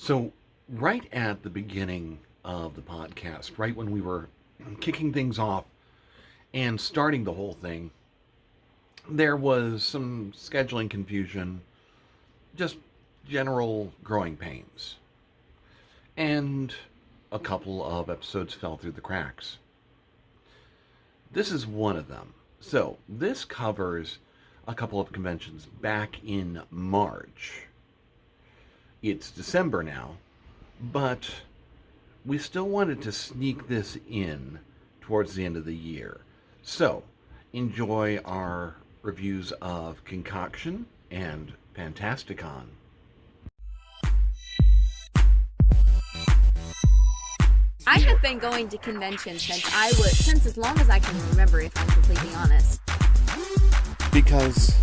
So, right at the beginning of the podcast, right when we were kicking things off and starting the whole thing, there was some scheduling confusion, just general growing pains. And a couple of episodes fell through the cracks. This is one of them. So, this covers a couple of conventions back in March. It's December now, but we still wanted to sneak this in towards the end of the year. So, enjoy our reviews of Concoction and Fantasticon. I have been going to conventions since as long as I can remember, if I'm completely honest. Because,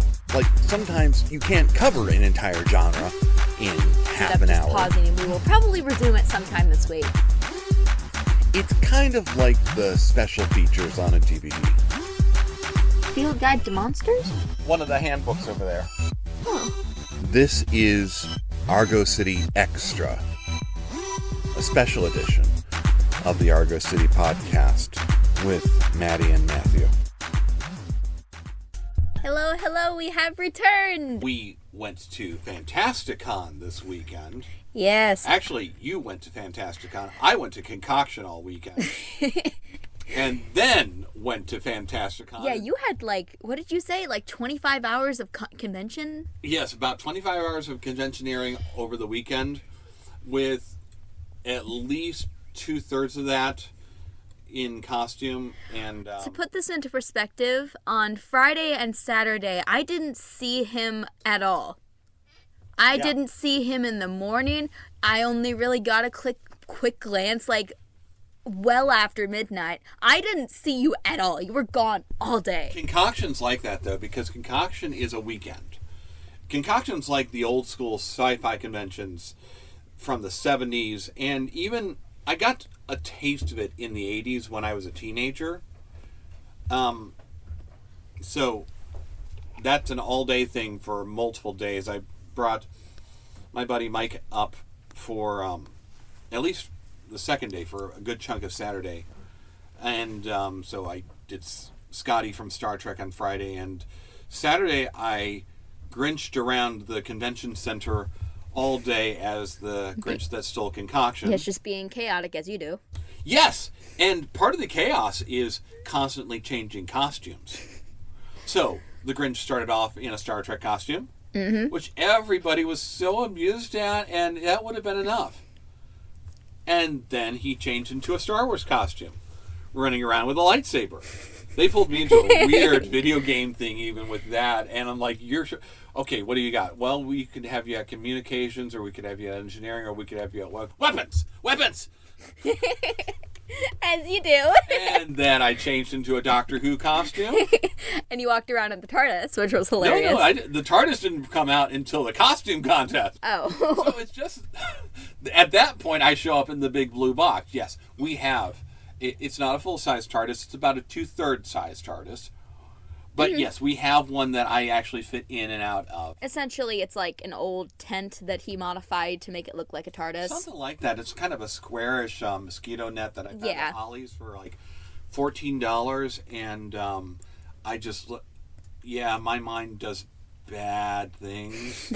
sometimes you can't cover an entire genre in half an hour. Pausing, and we will probably resume it sometime this week. It's kind of like the special features on a DVD. Field Guide to Monsters? One of the handbooks over there. Huh. This is Argo City Extra, a special edition of the Argo City podcast with Maddie and Matthew. Hello, we have returned! We went to Fantasticon this weekend. Yes. Actually, you went to Fantasticon. I went to Concoction all weekend. And then went to Fantasticon. Yeah, you had what did you say? 25 hours of convention? Yes, about 25 hours of conventioneering over the weekend, with at least 2/3 of that in costume. And to put this into perspective, on Friday and Saturday, I didn't see him at all. I didn't see him in the morning. I only really got a quick glance, well after midnight. I didn't see you at all. You were gone all day. Concoction's like that, though, because Concoction is a weekend. Concoction's like the old school sci-fi conventions from the 70s, and even I got a taste of it in the 80s when I was a teenager. So that's an all-day thing for multiple days. I brought my buddy Mike up for at least the second day, for a good chunk of Saturday. And so I did Scotty from Star Trek on Friday, and Saturday I Grinched around the convention center all day as the Grinch that stole Concoction. Yes, just being chaotic as you do. Yes, and part of the chaos is constantly changing costumes. So, the Grinch started off in a Star Trek costume, which everybody was so amused at, and that would have been enough. And then he changed into a Star Wars costume, running around with a lightsaber. They pulled me into a weird video game thing even with that, and I'm like, you're sure? Okay, what do you got? Well, we could have you at communications, or we could have you at engineering, or we could have you at weapons! As you do. And then I changed into a Doctor Who costume. And you walked around in the TARDIS, which was hilarious. No, the TARDIS didn't come out until the costume contest. Oh. So it's just, at that point, I show up in the big blue box. Yes, we have. It's not a full-size TARDIS. It's about a 2/3 size TARDIS. But yes, we have one that I actually fit in and out of. Essentially, it's like an old tent that he modified to make it look like a TARDIS. Something like that. It's kind of a squarish mosquito net that I found at Ollie's for $14. And I just, my mind does bad things.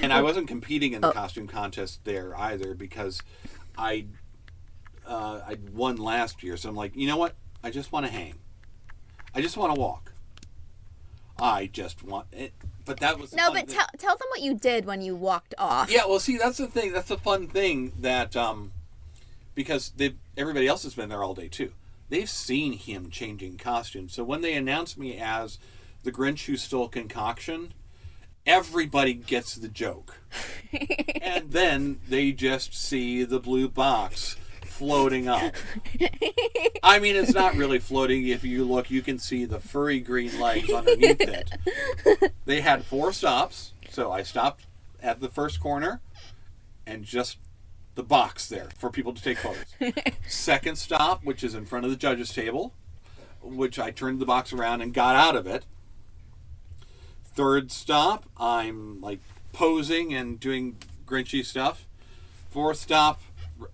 And I wasn't competing in the costume contest there either, because I won last year. So I'm like, you know what? I just want to hang. I just want to walk. I just want it. But that was no. But tell them what you did when you walked off. Yeah, well, see, that's the thing. That's the fun thing that because everybody else has been there all day too. They've seen him changing costumes. So when they announced me as the Grinch who stole Concoction, everybody gets the joke, and then they just see the blue box floating up. I mean, it's not really floating. If you look, you can see the furry green legs underneath it. They had 4 stops, so I stopped at the first corner and just the box there for people to take photos. Second stop, which is in front of the judges' table, which I turned the box around and got out of it. Third stop, I'm posing and doing Grinchy stuff. Fourth stop,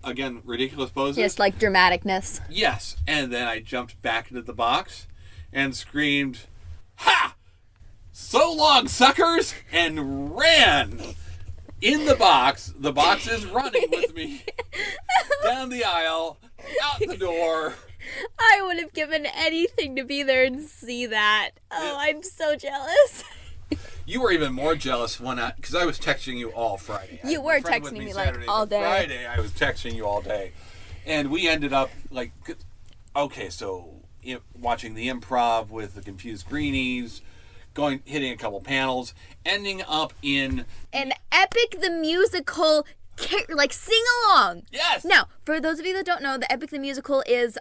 again, ridiculous poses. Just like dramaticness. Yes. And then I jumped back into the box and screamed, "Ha! So long, suckers!" and ran in the box. The box is running with me down the aisle, out the door. I would have given anything to be there and see that. Oh, I'm so jealous. You were even more jealous because I was texting you all Friday. You were texting me like Saturday, all day. Friday, I was texting you all day. And we ended up like, okay, so watching the improv with the Confused Greenies, hitting a couple panels, ending up in An Epic the Musical, like sing along. Yes. Now, for those of you that don't know, the Epic the Musical is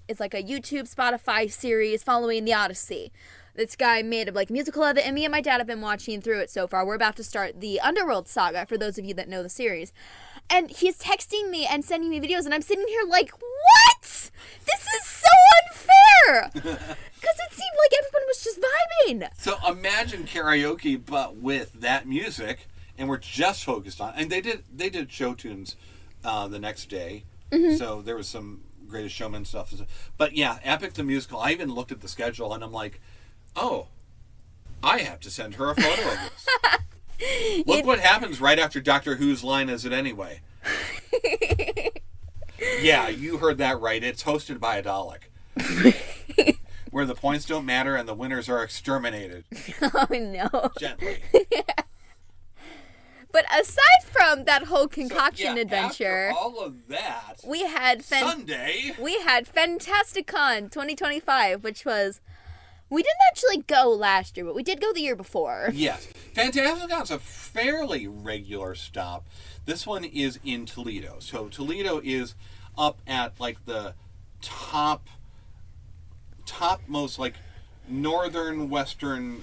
it's like a YouTube, Spotify series following the Odyssey. This guy made like a musical of it, and me and my dad have been watching through it so far. We're about to start the Underworld saga, for those of you that know the series. And he's texting me and sending me videos, and I'm sitting here like, what? This is so unfair! Because it seemed like everyone was just vibing. So imagine karaoke, but with that music, and we're just focused on. And they did show tunes the next day, so there was some Greatest Showman stuff. But yeah, Epic the Musical. I even looked at the schedule, and I'm like, oh, I have to send her a photo of this. Look what happens right after Doctor Who's line is it anyway? Yeah, you heard that right. It's hosted by a Dalek. Where the points don't matter and the winners are exterminated. Oh, no. Gently. But aside from that whole concoction adventure, after all of that, we had Sunday. We had Fantasticon 2025, which was... We didn't actually go last year, but we did go the year before. Yes. Fantasticon's a fairly regular stop. This one is in Toledo. So Toledo is up at like the topmost like northern western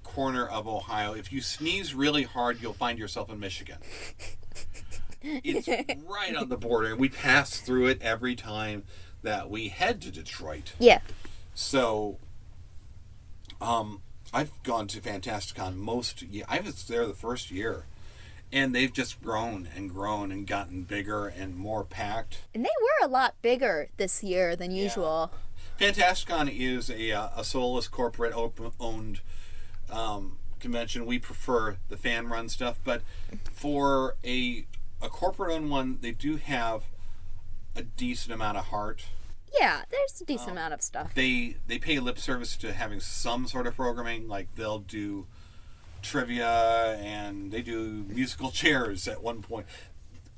corner of Ohio. If you sneeze really hard, you'll find yourself in Michigan. It's right on the border. We pass through it every time that we head to Detroit. Yeah. So I've gone to Fantasticon I was there the first year, and they've just grown and gotten bigger and more packed. And they were a lot bigger this year than usual. Fantasticon is a soulless corporate owned convention. We prefer the fan run stuff, but for a corporate owned one, they do have a decent amount of heart. Yeah, there's a decent amount of stuff. They pay lip service to having some sort of programming, like they'll do trivia and they do musical chairs at one point.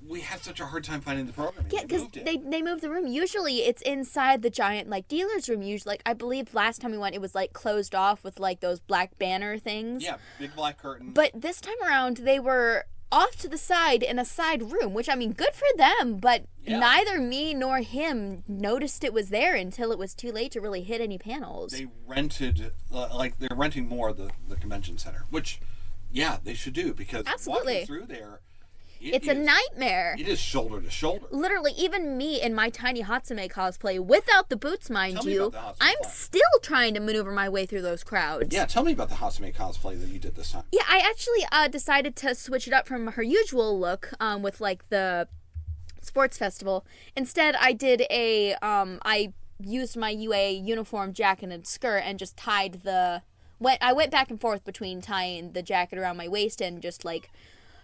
We had such a hard time finding the programming. Yeah, because they moved the room. Usually it's inside the giant like dealer's room. Usually, like I believe last time we went, it was like closed off with like those black banner things. Yeah, big black curtains. But this time around, they were off to the side in a side room, which I mean, good for them. But neither me nor him noticed it was there until it was too late to really hit any panels. They rented, they're renting more of the convention center, which, yeah, they should do because walking through there. It's a nightmare. It is shoulder to shoulder. Literally, even me in my tiny Hatsume cosplay, without the boots, mind you, I'm still trying to maneuver my way through those crowds. Yeah, tell me about the Hatsume cosplay that you did this time. Yeah, I actually decided to switch it up from her usual look with like the sports festival. Instead, I did I used my UA uniform jacket and skirt and just tied I went back and forth between tying the jacket around my waist and just like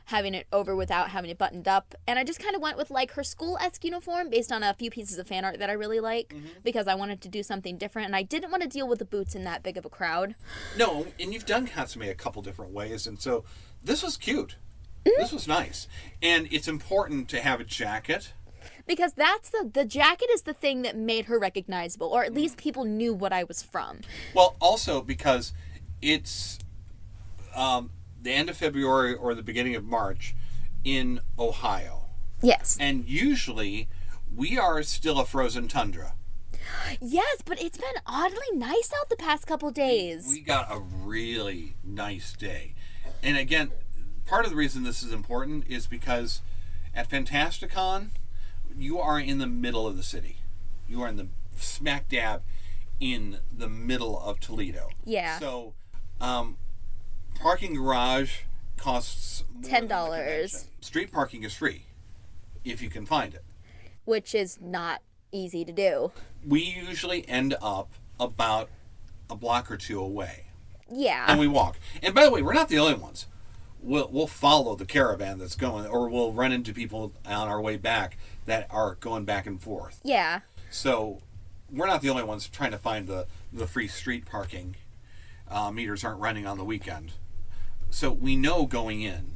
having it over without having it buttoned up. And I just kind of went with like her school-esque uniform based on a few pieces of fan art that I really like because I wanted to do something different and I didn't want to deal with the boots in that big of a crowd. No, and you've done Hatsume a couple different ways, and so this was cute. This was nice. And it's important to have a jacket. Because that's the jacket is the thing that made her recognizable, or at least people knew what I was from. Well, also because it's the end of February or the beginning of March in Ohio. Yes. And usually we are still a frozen tundra. Yes, but it's been oddly nice out the past couple days. We got a really nice day. And again, part of the reason this is important is because at Fantasticon, you are in the middle of the city. You are in the smack dab in the middle of Toledo. Yeah. So, parking garage costs more $10. Street parking is free. if you can find it. Which is not easy to do. We usually end up about a block or two away. Yeah. And we walk. And by the way, we're not the only ones. We'll follow the caravan that's going, or we'll run into people on our way back that are going back and forth. Yeah. So we're not the only ones trying to find the free street parking. Meters aren't running on the weekend. So we know going in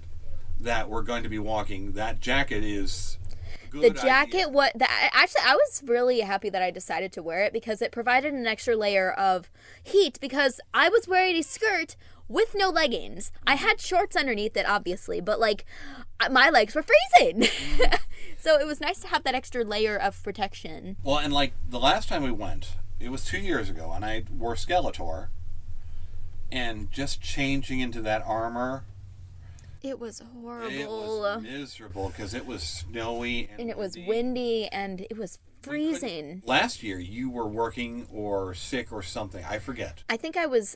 that we're going to be walking. That jacket is a good The jacket, idea. actually, I was really happy that I decided to wear it because it provided an extra layer of heat because I was wearing a skirt with no leggings. I had shorts underneath it, obviously, but, like, my legs were freezing. So it was nice to have that extra layer of protection. Well, and, like, the last time we went, it was 2 years ago, and I wore Skeletor, and just changing into that armor... It was horrible. It was miserable because it was snowy and it was windy and it was freezing. Last year you were working or sick or something. I forget. I think I must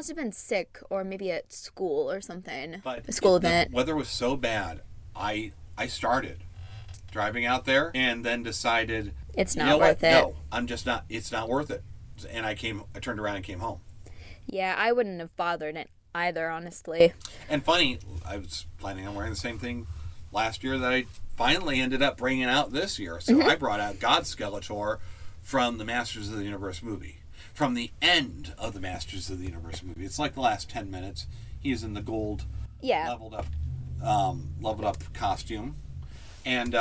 have been sick or maybe at school or something. But a school event. The weather was so bad. I started driving out there and then decided it's not worth it. No, I'm just not. It's not worth it. And I turned around and came home. Yeah, I wouldn't have bothered it either, honestly. And funny, I was planning on wearing the same thing last year that I finally ended up bringing out this year. So I brought out God Skeletor from the Masters of the Universe movie. From the end of the Masters of the Universe movie. It's like the last 10 minutes. He's in the gold leveled up costume. And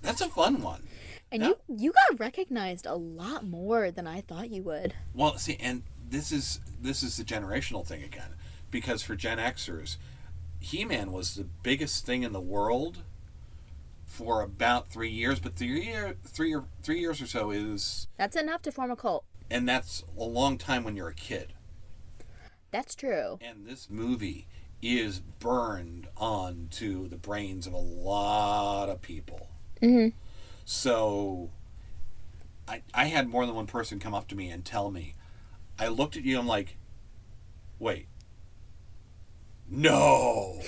that's a fun one. And you got recognized a lot more than I thought you would. Well, see, and this is the generational thing again, because for Gen Xers, He-Man was the biggest thing in the world for about 3 years, but 3 years or so is... That's enough to form a cult. And that's a long time when you're a kid. That's true. And this movie is burned onto the brains of a lot of people. Mm-hmm. So I had more than one person come up to me and tell me, I looked at you, I'm like, wait, no,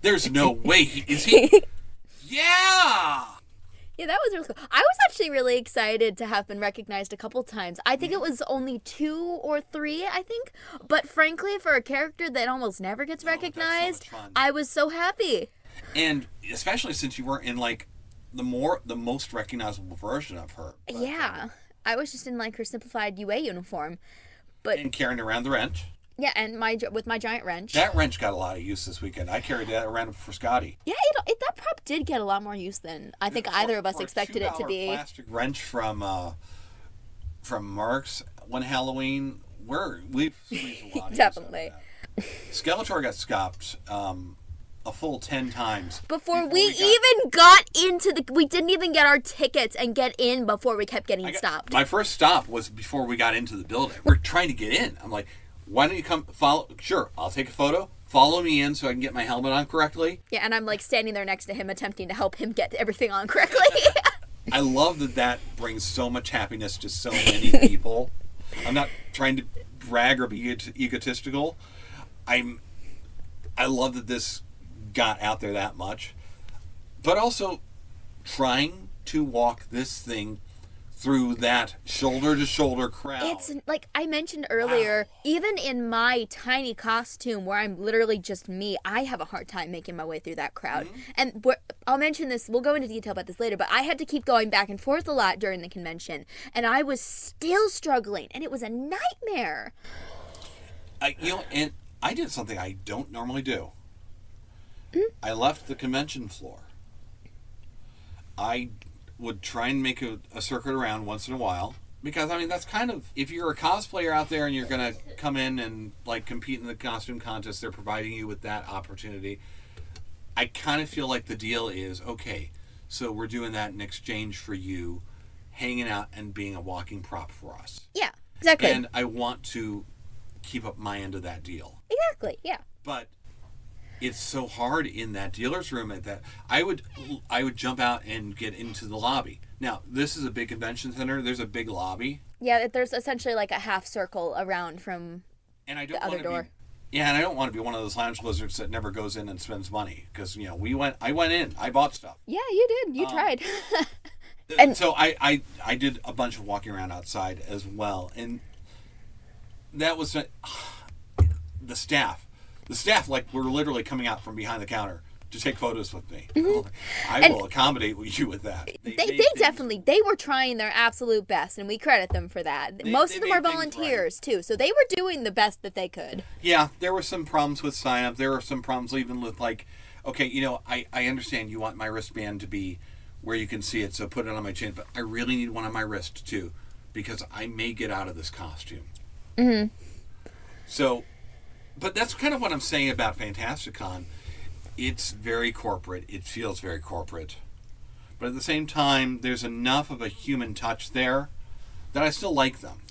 there's no way is he? Yeah, that was really cool. I was actually really excited to have been recognized a couple times. I think it was only 2 or 3, I think. But frankly, for a character that almost never gets recognized, that's so much fun. I was so happy. And especially since you were in like the most recognizable version of her. But, yeah, I was just in like her simplified UA uniform. But and carrying around the wrench. Yeah, and with my giant wrench. That wrench got a lot of use this weekend. I carried that around for Scotty. Yeah, that prop did get a lot more use than I think either of us expected it to be. A plastic wrench from Mark's one Halloween. We've squeezed a lot of Definitely. Skeletor got scopped a full 10 times before we even got into we didn't even get our tickets and get in before we kept getting stopped. My first stop was before we got into the building. We're trying to get in. I'm like, why don't you come follow? Sure, I'll take a photo. Follow me in so I can get my helmet on correctly. Yeah, and I'm like standing there next to him attempting to help him get everything on correctly. I love that brings so much happiness to so many people. I'm not trying to brag or be egotistical. I love that this got out there that much, but also trying to walk this thing through that shoulder-to-shoulder crowd. It's like I mentioned earlier, even in my tiny costume where I'm literally just me, I have a hard time making my way through that crowd. Mm-hmm. And I'll mention this, we'll go into detail about this later, but I had to keep going back and forth a lot during the convention, and I was still struggling, and it was a nightmare. And I did something I don't normally do. I left the convention floor. I would try and make a circuit around once in a while. Because, I mean, that's kind of... If you're a cosplayer out there and you're going to come in and, like, compete in the costume contest, they're providing you with that opportunity. I kind of feel like the deal is, okay, so we're doing that in exchange for you hanging out and being a walking prop for us. Yeah, exactly. And I want to keep up my end of that deal. Exactly, yeah. But... it's so hard in that dealer's room at that. I would jump out and get into the lobby. Now, this is a big convention center. There's a big lobby. Yeah, there's essentially like a half circle around from and I don't the other door. Yeah, and I don't want to be one of those lounge lizards that never goes in and spends money because I went in, I bought stuff. Yeah, you did. You tried. And so I did a bunch of walking around outside as well, and that was the staff. The staff were literally coming out from behind the counter to take photos with me. Mm-hmm. I will accommodate you with that. They definitely were trying their absolute best, and we credit them for that. Most of them are volunteers too, so they were doing the best that they could. Yeah, there were some problems with sign up. There were some problems even with okay, I understand you want my wristband to be where you can see it, so put it on my chin, but I really need one on my wrist too, because I may get out of this costume. Mm-hmm. So, but that's kind of what I'm saying about Fantasticon. It's very corporate. It feels very corporate. But at the same time, there's enough of a human touch there that I still like them.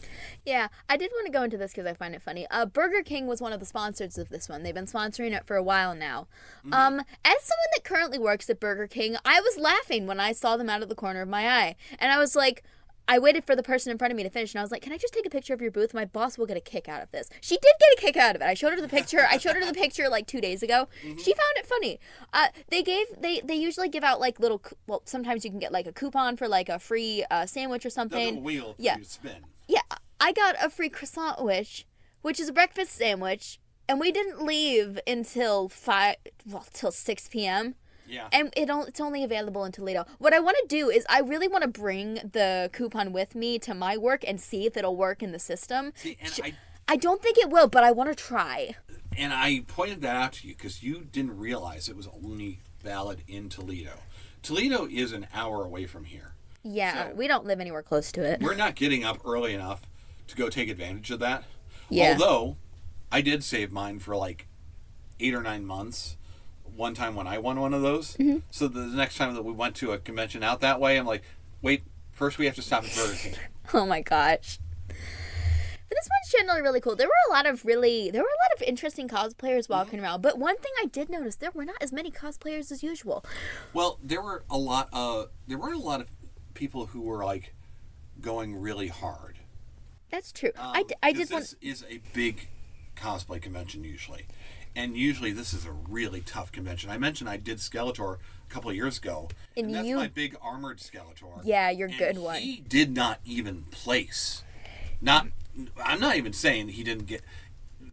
Yeah, I did want to go into this because I find it funny. Burger King was one of the sponsors of this one. They've been sponsoring it for a while now. Mm-hmm. As someone that currently works at Burger King, I was laughing when I saw them out of the corner of my eye. And I was like, I waited for the person in front of me to finish, and I was like, can I just take a picture of your booth? My boss will get a kick out of this. She did get a kick out of it. I showed her the picture like 2 days ago. Mm-hmm. She found it funny. They usually give out sometimes you can get like a coupon for like a free sandwich or something. The wheel yeah. You spin. Yeah, I got a free croissant which is a breakfast sandwich, and we didn't leave until 6 p.m. Yeah. And it's only available in Toledo. What I want to do is I really want to bring the coupon with me to my work and see if it'll work in the system. See, and I don't think it will, but I want to try. And I pointed that out to you because you didn't realize it was only valid in Toledo. Toledo is an hour away from here. Yeah, so we don't live anywhere close to it. We're not getting up early enough to go take advantage of that. Yeah. Although, I did save mine for 8 or 9 months. One time when I won one of those. Mm-hmm. So the next time that we went to a convention out that way, I'm like, wait, first we have to stop at Burger King. Oh my gosh. But this one's generally really cool. There were a lot of interesting cosplayers walking around. But one thing I did notice, there were not as many cosplayers as usual. Well, there weren't a lot of people who were going really hard. That's true. This is a big cosplay convention usually. And usually this is a really tough convention. I mentioned I did Skeletor a couple of years ago. And that's my big armored Skeletor. Yeah, your good one. He did not even place. I'm not even saying he didn't get...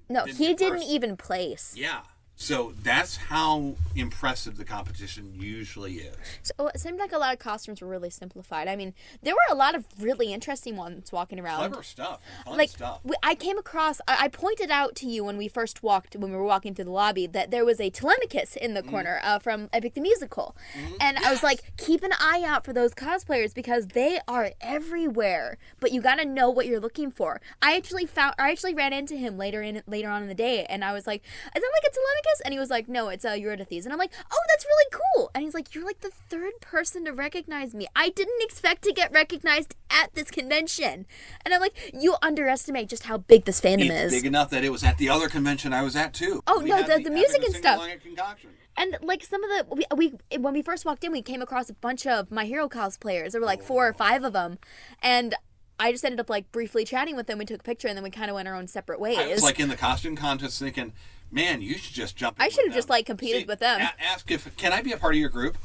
No, he didn't even place. Yeah. So that's how impressive the competition usually is. So it seemed like a lot of costumes were really simplified. I mean, there were a lot of really interesting ones walking around. Clever stuff. Fun stuff. I came across, I pointed out to you when we were walking through the lobby, that there was a Telemachus in the corner from Epic the Musical. Mm-hmm. And yes. I was like, keep an eye out for those cosplayers because they are everywhere. But you got to know what you're looking for. I actually ran into him later on in the day, and I was like, is that like a Telemachus? And he was like, no, it's Eurydice. And I'm like, oh, that's really cool. And he's like, you're like the third person to recognize me. I didn't expect to get recognized at this convention. And I'm like, you underestimate just how big this fandom is. It's big enough that it was at the other convention I was at too. Oh, no, the music and stuff. Concoction. And some of the when we first walked in, we came across a bunch of My Hero cosplayers. There were 4 or 5 of them. And I just ended up briefly chatting with them. We took a picture and then we kind of went our own separate ways. I was in the costume contest thinking, man, you should just jump in. I should have just competed with them. Ask can I be a part of your group?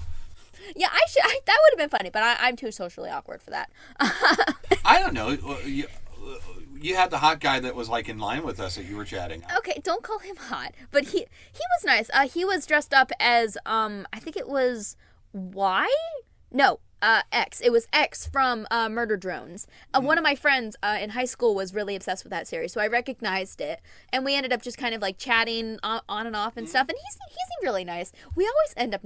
Yeah, I should. That would have been funny, but I'm too socially awkward for that. I don't know. You had the hot guy that was in line with us that you were chatting. Okay, don't call him hot, but he was nice. He was dressed up as I think it was Y. No. X. It was X from Murder Drones. One of my friends in high school was really obsessed with that series, so I recognized it, and we ended up just kind of chatting on and off and stuff. And he seemed really nice. We always end up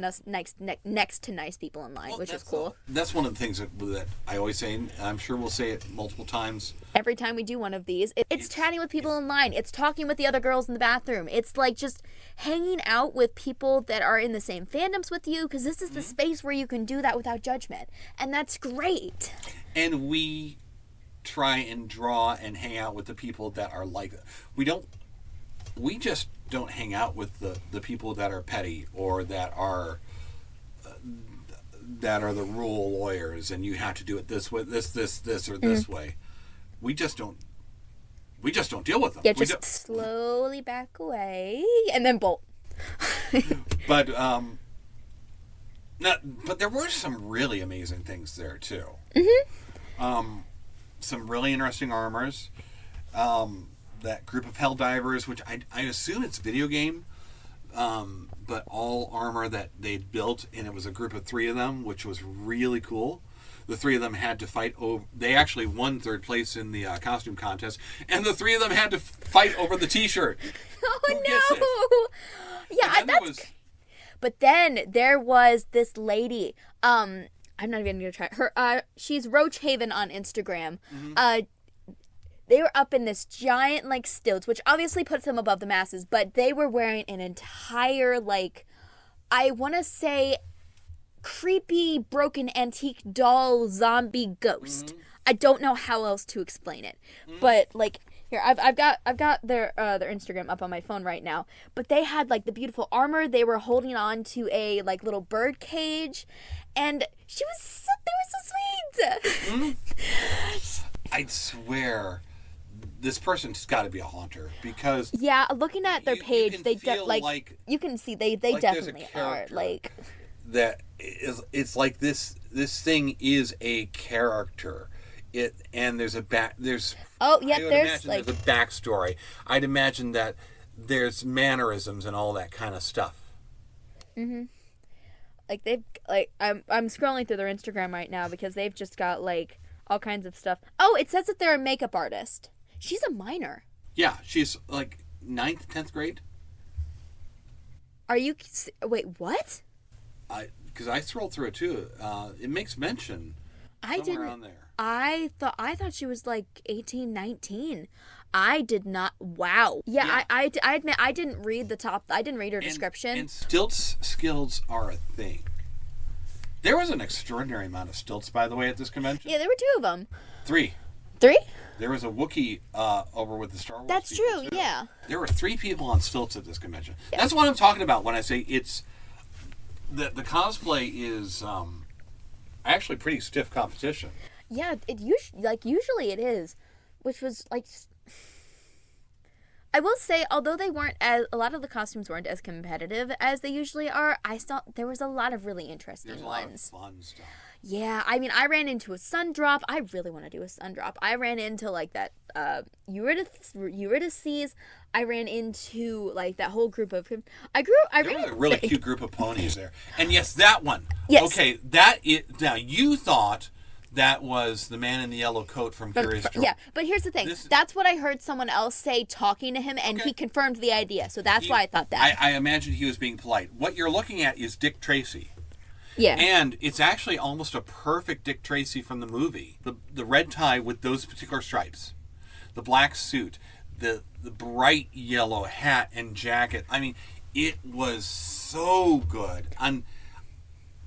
next to nice people in line, which is cool. That's one of the things that I always say, and I'm sure we'll say it multiple times. Every time we do one of these, it's chatting with people in line. It's talking with the other girls in the bathroom. It's just hanging out with people that are in the same fandoms with you, because this is the space where you can do that without judgment. And that's great. And we try and draw and hang out with the people that are like that. We just don't hang out with the people that are petty or that are the rule lawyers and you have to do it this way, this or this way. We just don't We just don't deal with them. Yeah, just slowly back away and then bolt. But but there were some really amazing things there too. Some really interesting armors. That group of Helldivers, which I assume it's video game, but all armor that they'd built, and it was a group of 3 of them, which was really cool. The 3 of them had to fight over. They actually won 3rd place in the costume contest, and the 3 of them had to fight over the T-shirt. Oh no! Yeah, that's. But then there was this lady. I'm not even gonna try her. She's Roach Haven on Instagram. They were up in this giant like stilts, which obviously puts them above the masses. But they were wearing an entire like, I want to say, creepy broken antique doll zombie ghost. I don't know how else to explain it, but like here I've got their Instagram up on my phone right now. But they had like the beautiful armor. They were holding on to a like little bird cage, and they were so sweet. I swear, this person's got to be a haunter because yeah, looking at their page, you they feel like you can see they like definitely are like. That is, it's like this thing is a character. And there's a there's there's like there's a backstory. I'd imagine that there's mannerisms and all that kind of stuff. Like they've like I'm scrolling through their Instagram right now because they've just got like all kinds of stuff. Oh, it says that they're a makeup artist. She's a minor. Yeah, she's like 9th, 10th grade. Are you wait, what? Because I scrolled through it too. It makes mention somewhere around there. I thought she was like 18, 19. I did not. Wow. Yeah. I admit I didn't read her description. And stilts skills are a thing. There was an extraordinary amount of stilts, by the way, at this convention. Yeah, there were 2 of them. 3. 3? There was a Wookiee over with the Star Wars. That's true. Too. Yeah. There were 3 people on stilts at this convention. Yeah. That's what I'm talking about when I say it's the cosplay is actually pretty stiff competition. Yeah, usually it is, which was like. I will say, although a lot of the costumes weren't as competitive as they usually are, I thought there was a lot of really interesting ones. There's a lot of fun stuff. Yeah, I mean, I ran into a sun drop. I really want to do a sun drop. I ran into like that Eurydices. I ran into like that whole group of. There was a really cute group of ponies there, and yes, that one. Yes. Okay, now you thought that was the man in the yellow coat from Curious George. Yeah, but here's the thing. That's what I heard someone else say talking to him, and he confirmed the idea. So that's why I thought that. I imagined he was being polite. What you're looking at is Dick Tracy. Yeah. And it's actually almost a perfect Dick Tracy from the movie. The red tie with those particular stripes. The black suit. The bright yellow hat and jacket. I mean, it was so good. And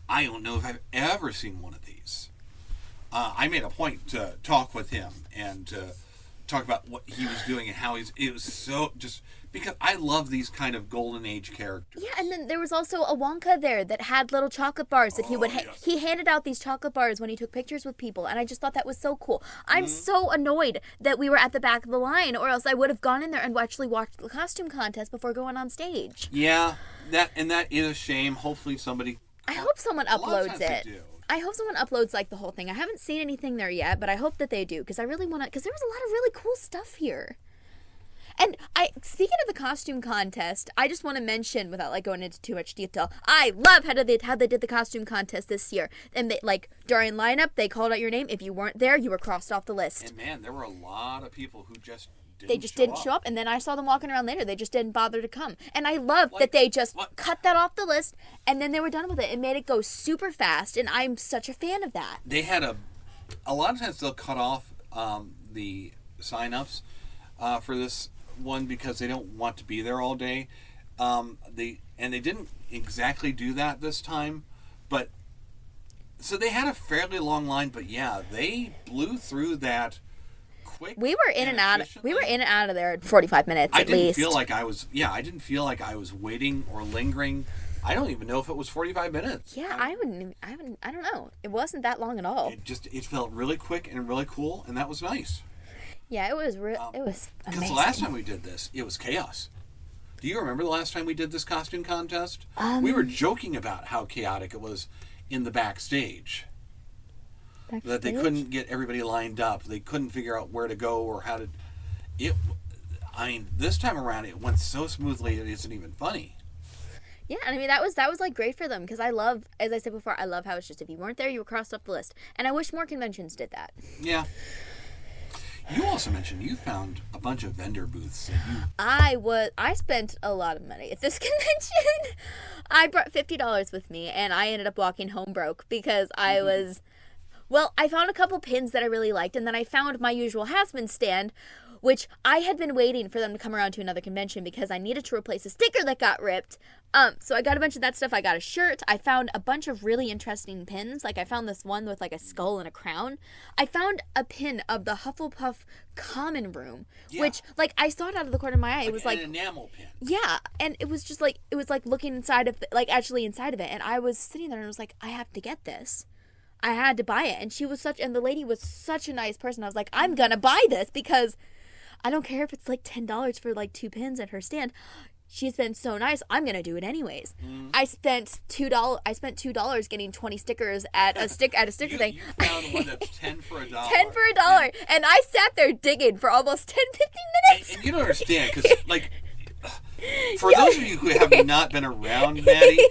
I don't know if I've ever seen one of these. I made a point to talk with him and to talk about what he was doing and how it was so just because I love these kind of golden age characters. Yeah, and then there was also a Wonka there that had little chocolate bars that he handed out these chocolate bars when he took pictures with people, and I just thought that was so cool. I'm so annoyed that we were at the back of the line, or else I would have gone in there and actually watched the costume contest before going on stage. Yeah, that is a shame. Hopefully somebody. I hope someone uploads it. I hope someone uploads like the whole thing. I haven't seen anything there yet, but I hope that they do because I really want to. Because there was a lot of really cool stuff here. And speaking of the costume contest, I just want to mention, without like going into too much detail, I love how they did the costume contest this year. And they, like during lineup, they called out your name. If you weren't there, you were crossed off the list. And man, there were a lot of people who just didn't show up. And then I saw them walking around later. They just didn't bother to come. And I love that they just cut that off the list, and then they were done with it. It made it go super fast, and I'm such a fan of that. They had a lot of times they'll cut off the sign-ups for this one because they don't want to be there all day. They didn't exactly do that this time, but so they had a fairly long line. But yeah, they blew through that quick. We were in and out. We were in and out of there in 45 minutes at least. I didn't feel like I was waiting or lingering. I don't even know if it was 45 minutes. Yeah, I don't know. It wasn't that long at all. It felt really quick and really cool, and that was nice. Yeah, it was it was Because amazing. the last time we did this, it was chaos. Do you remember the last time we did this costume contest? We were joking about how chaotic it was in the backstage. That they couldn't get everybody lined up. They couldn't figure out where to go or how to. This time around it went so smoothly it isn't even funny. Yeah, and I mean that was like great for them because I love, as I said before, I love how it's just if you weren't there, you were crossed off the list, and I wish more conventions did that. Yeah. You also mentioned you found a bunch of vendor booths that you. I spent a lot of money at this convention. I brought $50 with me, and I ended up walking home broke because I was. Well, I found a couple pins that I really liked, and then I found my usual Hasman stand, which I had been waiting for them to come around to another convention because I needed to replace a sticker that got ripped. So I got a bunch of that stuff. I got a shirt. I found a bunch of really interesting pins. Like I found this one with like a skull and a crown. I found a pin of the Hufflepuff common room, which like I saw it out of the corner of my eye. It was like an enamel pin. Yeah, and it was just like looking inside of actually inside of it, and I was sitting there and I was like, I have to get this. I had to buy it, and the lady was such a nice person. I was like, I'm gonna buy this because I don't care if it's like $10 for like 2 pins at her stand. She's been so nice. I'm gonna do it anyways. I spent $2 getting 20 stickers at a sticker thing. You found one that's 10 for $1. 10 for $1, and I sat there digging for almost 10-15 minutes. And you don't understand because like for those of you who have not been around Maddie.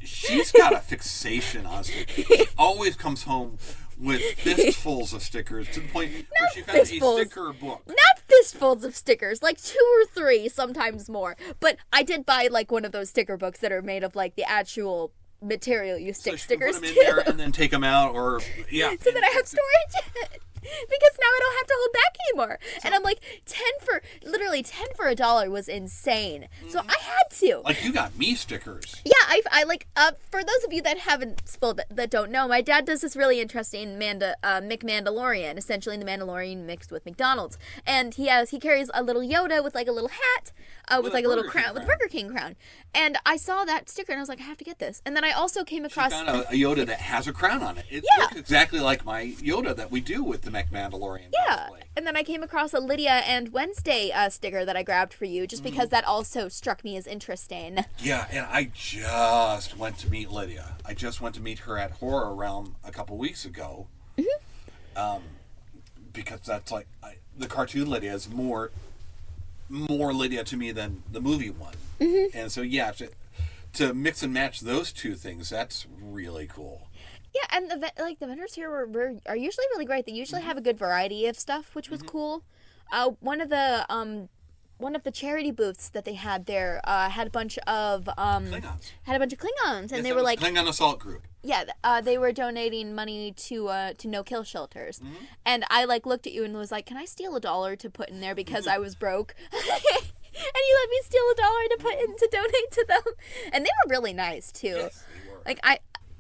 She's got a fixation on stickers. She always comes home with fistfuls of stickers to the point where she found a sticker book. Not fistfuls of stickers, like 2 or 3, sometimes more. But I did buy like one of those sticker books that are made of like the actual material you stick stickers put them to. in there and then take them out, or so that I have storage. Because now I don't have to hold back anymore. And I'm like, 10 for $1 was insane. So I had to. Like you got me stickers. Yeah, I like, for those of you that haven't spelled that don't know, my dad does this really interesting McMandalorian, essentially the Mandalorian mixed with McDonald's. And he carries a little Yoda with like a little hat, with like a little crown, with a Burger King crown. And I saw that sticker and I was like, I have to get this. And then I also came across. She found a Yoda that has a crown on it. It looks exactly like my Yoda that we do with the McMandalorian. Yeah. And then I came across a Lydia and Wednesday sticker that I grabbed for you just because that also struck me as interesting. Yeah, and I just went to meet Lydia. I just went to meet her at Horror Realm a couple weeks ago. Because that's like the cartoon Lydia is more Lydia to me than the movie one. And so yeah, to mix and match those two things, that's really cool. Yeah, and the vendors here are usually really great. They usually have a good variety of stuff, which was cool. One of the charity booths that they had there had a bunch of Klingons. And they were like Klingon Assault Group. Yeah, they were donating money to no-kill shelters. And I like looked at you and was like, "Can I steal $1 to put in there because I was broke?" And you let me steal $1 to put in to donate to them. And they were really nice too. Yes, they were. Like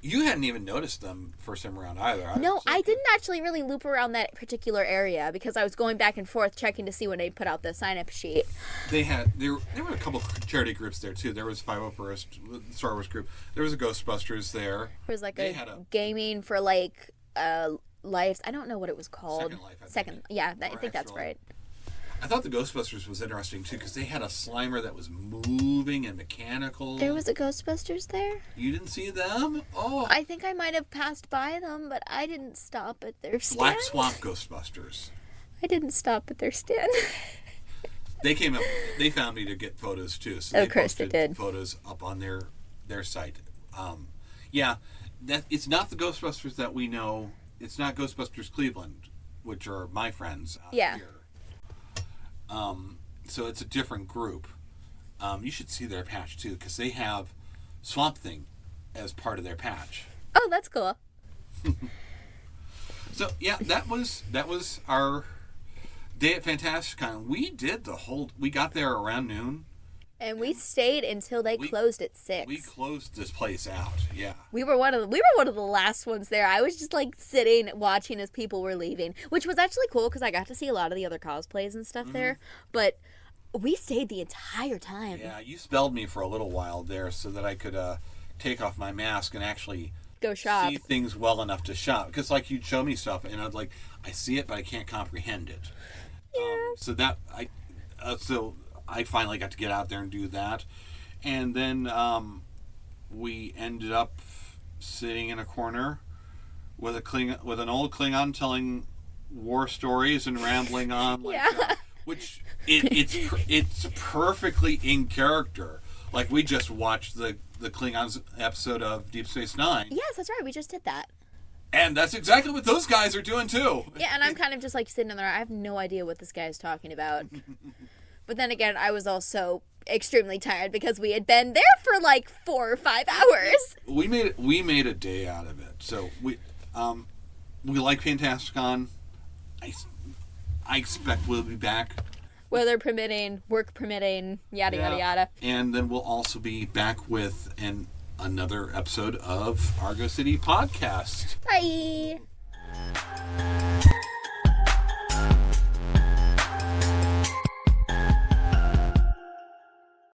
You hadn't even noticed them first time around either. No, I didn't actually really loop around that particular area because I was going back and forth checking to see when they put out the sign-up sheet. There were a couple of charity groups there too. There was 501st, Star Wars group. There was a Ghostbusters there. There was like a gaming for like lives. I don't know what it was called. Second Life. Yeah, I think that's right. I thought the Ghostbusters was interesting too because they had a Slimer that was moving and mechanical. There was a Ghostbusters there? You didn't see them? Oh. I think I might have passed by them, but I didn't stop at their stand. Black Swamp Ghostbusters. I didn't stop at their stand. They came up. They found me to get photos too. So of course they did. Photos up on their site. Yeah, it's not the Ghostbusters that we know. It's not Ghostbusters Cleveland, which are my friends here. So it's a different group. You should see their patch too, because they have Swamp Thing as part of their patch. Oh, that's cool. So yeah, that was our day at Fantasticon. We got there around noon. And we stayed until they closed at 6. We closed this place out. Yeah. We were one of the last ones there. I was just like sitting watching as people were leaving, which was actually cool because I got to see a lot of the other cosplays and stuff there. But we stayed the entire time. Yeah, you spelled me for a little while there so that I could take off my mask and actually go shop. see things well enough to shop. Because, like, you'd show me stuff, and I'd like, I see it, but I can't comprehend it. So I finally got to get out there and do that. And then we ended up sitting in a corner with an old Klingon telling war stories and rambling on, like, which it's perfectly in character. Like, we just watched the Klingons episode of Deep Space Nine. Yes, that's right. We just did that. And that's exactly what those guys are doing too. Yeah, and I'm kind of just like sitting there. I have no idea what this guy is talking about. But then again, I was also extremely tired because we had been there for like 4 or 5 hours. We made a day out of it. So we like Fantasticon. I expect we'll be back, weather permitting, work permitting, yada yada yada. And then we'll also be back with another episode of Argo City Podcast. Bye.